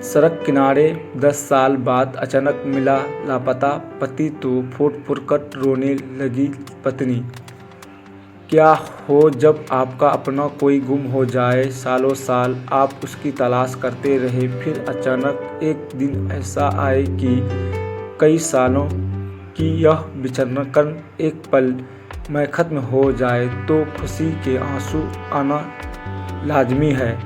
सड़क किनारे 10 साल बाद अचानक मिला लापता पति तो फूट-फूट कर रोने लगी पत्नी। क्या हो जब आपका अपना कोई गुम हो जाए? सालों साल आप उसकी तलाश करते रहे, फिर अचानक एक दिन ऐसा आए कि कई सालों की यह बिछड़न एक पल में ख़त्म हो जाए तो खुशी के आंसू आना लाज़मी है।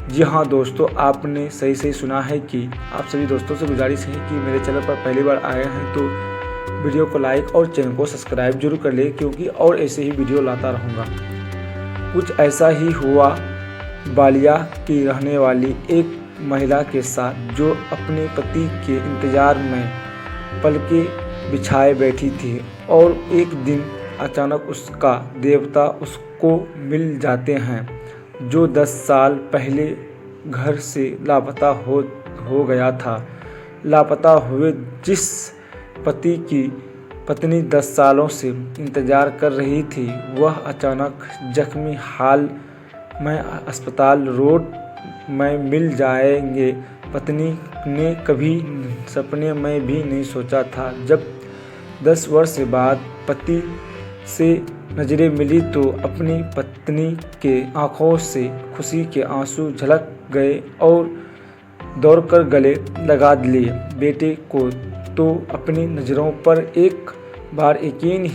जी हाँ दोस्तों, आपने सही सुना है कि आप सभी दोस्तों से गुजारिश है कि मेरे चैनल पर पहली बार आए हैं तो वीडियो को लाइक और चैनल को सब्सक्राइब जरूर कर ले, क्योंकि और ऐसे ही वीडियो लाता रहूँगा। कुछ ऐसा ही हुआ बालिया की रहने वाली एक महिला के साथ, जो अपने पति के इंतज़ार में पलकें बिछाए बैठी थी और एक दिन अचानक उसका देवता उसको मिल जाते हैं, जो 10 साल पहले घर से लापता हो गया था। लापता हुए जिस पति की पत्नी 10 सालों से इंतज़ार कर रही थी, वह अचानक जख्मी हाल में अस्पताल रोड में मिल जाएंगे। पत्नी ने कभी सपने में भी नहीं सोचा था। जब 10 वर्ष बाद पति से नज़रें मिली तो अपनी पत्नी के आंखों से खुशी के आंसू झलक गए और दौड़कर गले लगा लिए। बेटे को तो अपनी नज़रों पर एक बार यकीन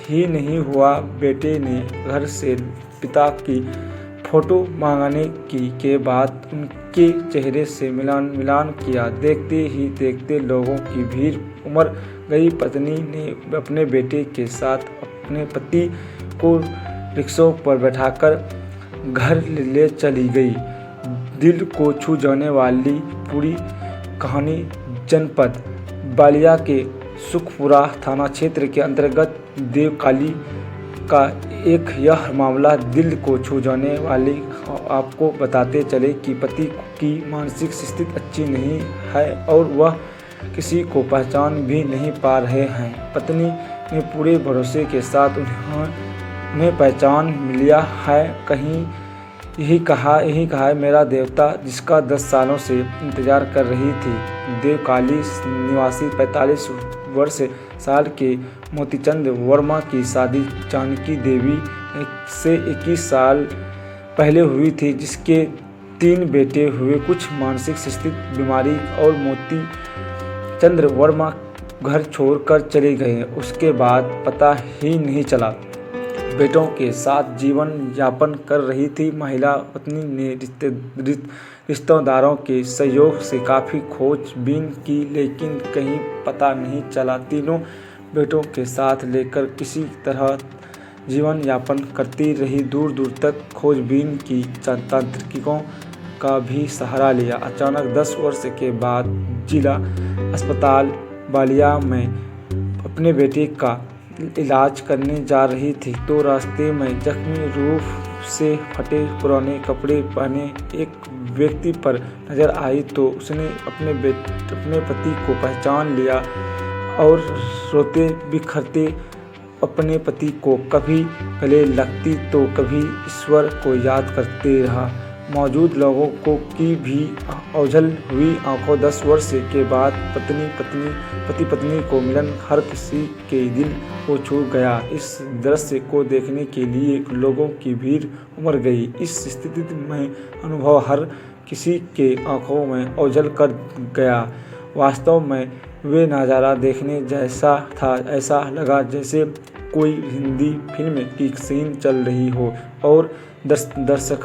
ही नहीं हुआ। बेटे ने घर से पिता की फ़ोटो मांगने के बाद उनके चेहरे से मिलान किया। देखते ही देखते लोगों की भीड़ उमड़ गई। पत्नी ने अपने बेटे के साथ अपने पति को रिक्शों पर बैठाकर घर ले चली गई। दिल को छू जाने वाली पूरी कहानी जनपद बालिया के सुखपुरा थाना क्षेत्र के अंतर्गत देवकाली का एक यह मामला दिल को छू जाने वाली। आपको बताते चले कि पति की मानसिक स्थिति अच्छी नहीं है और वह किसी को पहचान भी नहीं पा रहे हैं। पत्नी ने पूरे भरोसे के साथ उन्हें पहचान लिया है। कहीं यही कहा है, मेरा देवता, जिसका 10 सालों से इंतजार कर रही थी। देवकाली निवासी 45 वर्ष साल के मोतीचंद वर्मा की शादी जानकी देवी से 21 साल पहले हुई थी, जिसके 3 बेटे हुए। कुछ मानसिक स्थिति बीमारी और मोती चंद्र वर्मा घर छोड़कर चले गए। उसके बाद पता ही नहीं चला। बेटों के साथ जीवन यापन कर रही थी महिला। पत्नी ने रिश्तेदारों के सहयोग से काफ़ी खोजबीन की, लेकिन कहीं पता नहीं चला। तीनों बेटों के साथ लेकर किसी तरह जीवन यापन करती रही। दूर दूर तक खोजबीन की, तांत्रिकों का भी सहारा लिया। अचानक 10 वर्ष के बाद जिला अस्पताल बालिया में अपने बेटे का इलाज करने जा रही थी तो रास्ते में जख्मी रूप से फटे पुराने कपड़े पहने एक व्यक्ति पर नजर आई तो उसने अपने पति को पहचान लिया और रोते बिखरते अपने पति को कभी गले लगती तो कभी ईश्वर को याद करते रहा। मौजूद लोगों की भी ओझल हुई आंखों। 10 वर्ष के बाद पति पत्नी को मिलन हर किसी के दिल को छू गया। इस दृश्य को देखने के लिए लोगों की भीड़ उमड़ गई। इस स्थिति में अनुभव हर किसी के आंखों में ओझल कर गया। वास्तव में वे नज़ारा देखने जैसा था। ऐसा लगा जैसे कोई हिंदी फिल्म की सीन चल रही हो और दर्शक